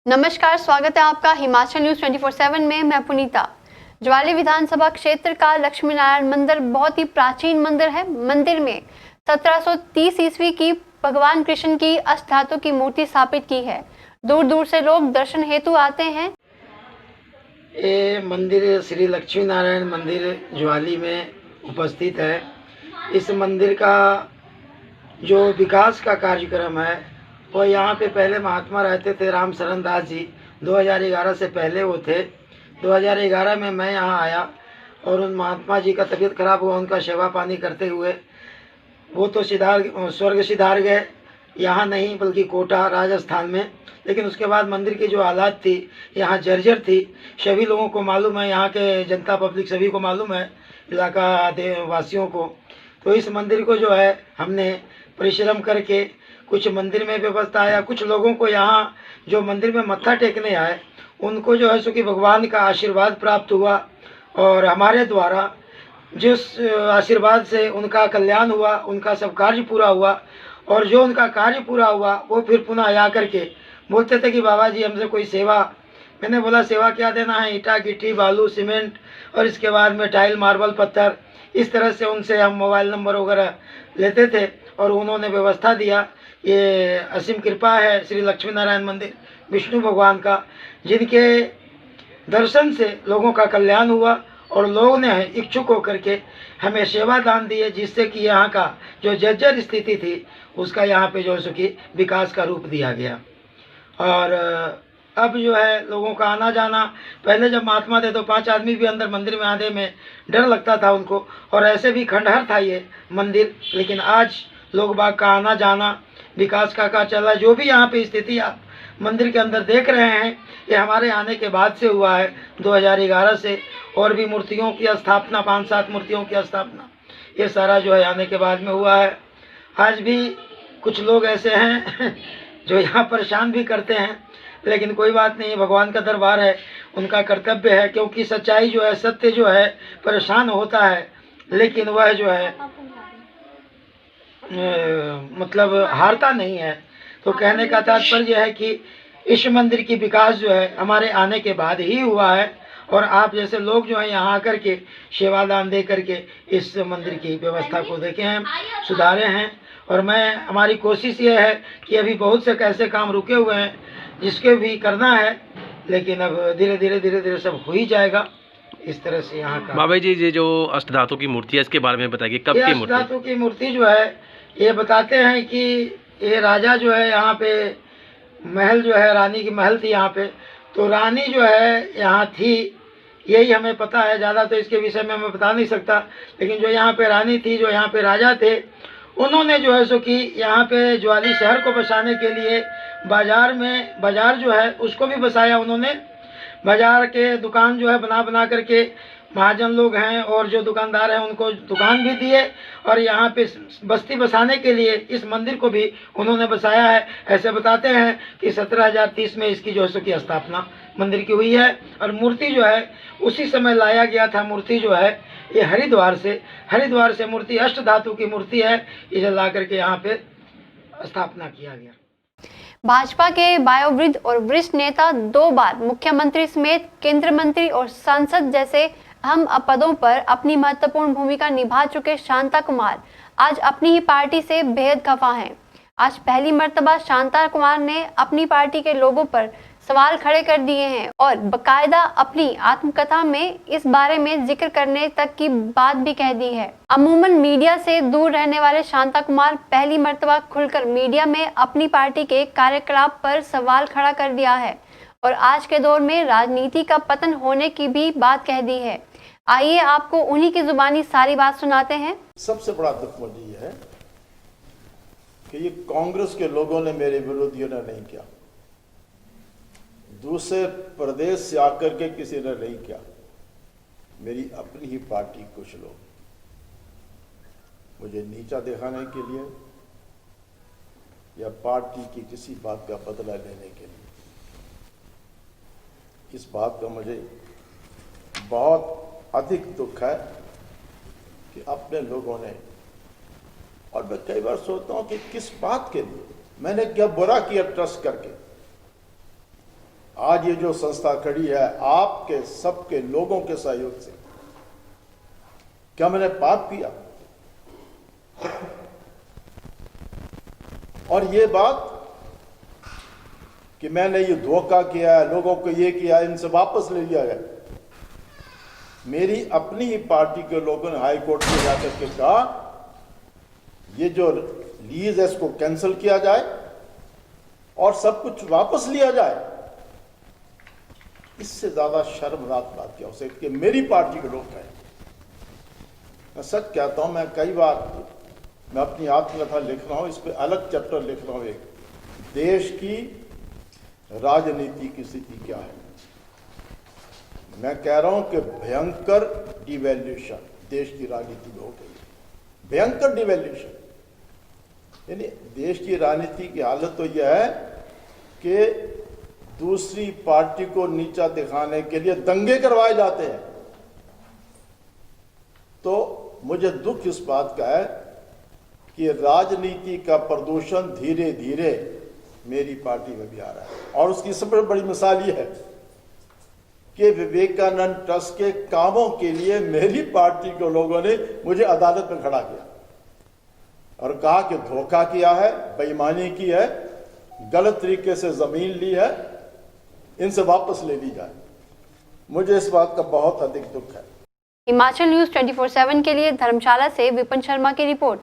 नमस्कार, स्वागत है आपका हिमाचल न्यूज 24/7 में। मैं पुनीता। ज्वाली विधानसभा क्षेत्र का लक्ष्मी नारायण मंदिर बहुत ही प्राचीन मंदिर है। मंदिर में 1730 ईस्वी की भगवान कृष्ण की अष्टधातु की मूर्ति स्थापित की है। दूर दूर से लोग दर्शन हेतु आते हैं। ये मंदिर श्री लक्ष्मी नारायण मंदिर ज्वाली में उपस्थित है। इस मंदिर का जो विकास का कार्यक्रम है वो यहाँ पे पहले महात्मा रहते थे राम शरण दास जी। 2011 से पहले वो थे। 2011 में मैं यहाँ आया और उन महात्मा जी का तबीयत खराब हुआ। उनका सेवा पानी करते हुए वो तो स्वर्ग सिधार गए, यहाँ नहीं बल्कि कोटा राजस्थान में। लेकिन उसके बाद मंदिर की जो हालात थी यहाँ जर्जर थी। सभी लोगों को मालूम है, यहाँ के जनता पब्लिक सभी को मालूम है, इलाका वासियों को। तो इस मंदिर को जो है हमने परिश्रम करके कुछ मंदिर में व्यवस्था आया। कुछ लोगों को यहाँ जो मंदिर में मत्था टेकने आए उनको जो है सो कि भगवान का आशीर्वाद प्राप्त हुआ और हमारे द्वारा जिस आशीर्वाद से उनका कल्याण हुआ, उनका सब कार्य पूरा हुआ। और जो उनका कार्य पूरा हुआ वो फिर पुनः आ करके बोलते थे कि बाबा जी हमसे कोई सेवा। मैंने बोला सेवा क्या देना है, ईटा गिट्टी बालू सीमेंट और इसके बाद में टाइल मार्बल पत्थर। इस तरह से उनसे हम मोबाइल नंबर वगैरह लेते थे और उन्होंने व्यवस्था दिया। ये असीम कृपा है श्री लक्ष्मी नारायण मंदिर विष्णु भगवान का, जिनके दर्शन से लोगों का कल्याण हुआ और लोगों ने इच्छुक होकर के हमें सेवा दान दिए, जिससे कि यहाँ का जो जर्जर स्थिति थी उसका यहाँ पे जो है कि विकास का रूप दिया गया। और अब जो है लोगों का आना जाना, पहले जब महात्मा थे तो 5 आदमी भी अंदर मंदिर में आने में डर लगता था उनको, और ऐसे भी खंडहर था ये मंदिर। लेकिन आज लोग बाग का आना जाना विकास का चल रहा है। जो भी यहाँ पे स्थिति आप मंदिर के अंदर देख रहे हैं ये हमारे आने के बाद से हुआ है, 2011 से। और भी मूर्तियों की स्थापना, 5-7 मूर्तियों की स्थापना, ये सारा जो है आने के बाद में हुआ है। आज भी कुछ लोग ऐसे हैं जो यहाँ परेशान भी करते हैं, लेकिन कोई बात नहीं, भगवान का दरबार है, उनका कर्तव्य है। क्योंकि सच्चाई जो है, सत्य जो है परेशान होता है, लेकिन वह जो है मतलब हारता नहीं है। तो कहने का तात्पर्य है कि इस मंदिर की विकास जो है हमारे आने के बाद ही हुआ है। और आप जैसे लोग जो है यहाँ आकर के सेवादान दे करके इस मंदिर की व्यवस्था को देखे हैं, सुधारे हैं। और हमारी कोशिश ये है कि अभी बहुत से ऐसे काम रुके हुए हैं जिसके भी करना है, लेकिन अब धीरे धीरे सब हो ही जाएगा। इस तरह से यहाँ का। बाबा जी, ये जो अष्टधातु की मूर्ति है इसके बारे में बताइए, कब की मूर्ति? अष्टधातु की मूर्ति जो है ये बताते हैं कि ये राजा जो है यहाँ पे महल जो है, रानी की महल थी यहाँ पे। तो रानी जो है यहाँ थी, यही हमें पता है, ज़्यादा तो इसके विषय में मैं बता नहीं सकता। लेकिन जो यहाँ पे रानी थी, जो यहाँ पे राजा थे, उन्होंने जो है सो कि यहाँ पे ज्वाली शहर को बसाने के लिए बाजार जो है उसको भी बसाया उन्होंने। बाजार के दुकान जो है बना करके महाजन लोग हैं और जो दुकानदार हैं उनको दुकान भी दिए। और यहाँ पे बस्ती बसाने के लिए इस मंदिर को भी उन्होंने बसाया है। ऐसे बताते हैं कि 1730 में इसकी जो है सो की स्थापना मंदिर की हुई है। और मूर्ति जो है उसी समय लाया गया था। मूर्ति जो है ये हरिद्वार से मूर्ति, अष्टधातु की मूर्ति है, इसे ला करके यहाँ पे स्थापना किया गया। भाजपा के वयोवृद्ध और वरिष्ठ नेता, 2 बार मुख्यमंत्री समेत केंद्र मंत्री और सांसद जैसे अहम पदों पर अपनी महत्वपूर्ण भूमिका निभा चुके शांता कुमार आज अपनी ही पार्टी से बेहद खफा हैं। आज पहली मर्तबा शांता कुमार ने अपनी पार्टी के लोगों पर सवाल खड़े कर दिए हैं और बकायदा अपनी आत्मकथा में इस बारे में जिक्र करने तक की बात भी कह दी है। अमूमन मीडिया से दूर रहने वाले शांता कुमार पहली मर्तबा खुलकर मीडिया में अपनी पार्टी के कार्यकलाप पर सवाल खड़ा कर दिया है और आज के दौर में राजनीति का पतन होने की भी बात कह दी है। आइए आपको उन्हीं की जुबानी सारी बात सुनाते हैं। सबसे बड़ा दुख मुझे ये है कि ये कांग्रेस के लोगों ने, मेरे विरोधियों ने नहीं किया, दूसरे प्रदेश से आकर के किसी ने नहीं किया। मेरी अपनी ही पार्टी कुछ लोग मुझे नीचा दिखाने के लिए या पार्टी की किसी बात का बदला लेने के लिए, इस बात का मुझे बहुत अधिक दुख है कि अपने लोगों ने, और मैं कई बार सोचता हूं कि किस बात के लिए, मैंने क्या बुरा किया ट्रस्ट करके आज ये जो संस्था खड़ी है आपके सबके लोगों के सहयोग से। क्या मैंने पाप किया? और ये बात कि मैंने ये धोखा किया है, लोगों को ये किया, इनसे वापस ले लिया गया। मेरी अपनी ही पार्टी के लोगों ने हाई कोर्ट में जाकर के कहा ये जो लीज है इसको कैंसिल किया जाए और सब कुछ वापस लिया जाए। इससे ज्यादा शर्मनाक बात क्या हो सकती है? मेरी पार्टी के लोग हैं। मैं सच कहता हूं, मैं कई बार मैं अपनी आत्मकथा लिख रहा हूं, इस पे अलग चैप्टर लिख रहा हूं। एक देश की राजनीति की स्थिति क्या है? मैं कह रहा हूं कि भयंकर डिवैल्यूएशन देश की राजनीति में हो गई, भयंकर डिवैल्यूएशन। यानी देश की राजनीति की हालत तो यह है कि दूसरी पार्टी को नीचा दिखाने के लिए दंगे करवाए जाते हैं। तो मुझे दुख इस बात का है कि राजनीति का प्रदूषण धीरे धीरे मेरी पार्टी में भी आ रहा है। और उसकी सबसे बड़ी मिसाल ये है कि विवेकानंद ट्रस्ट के कामों के लिए मेरी पार्टी के लोगों ने मुझे अदालत में खड़ा किया और कहा कि धोखा किया है, बेईमानी की है, गलत तरीके से जमीन ली है, इनसे वापस ले ली जाए। मुझे इस बात का बहुत अधिक दुख है। हिमाचल न्यूज 24/7 के लिए धर्मशाला से विपिन शर्मा की रिपोर्ट।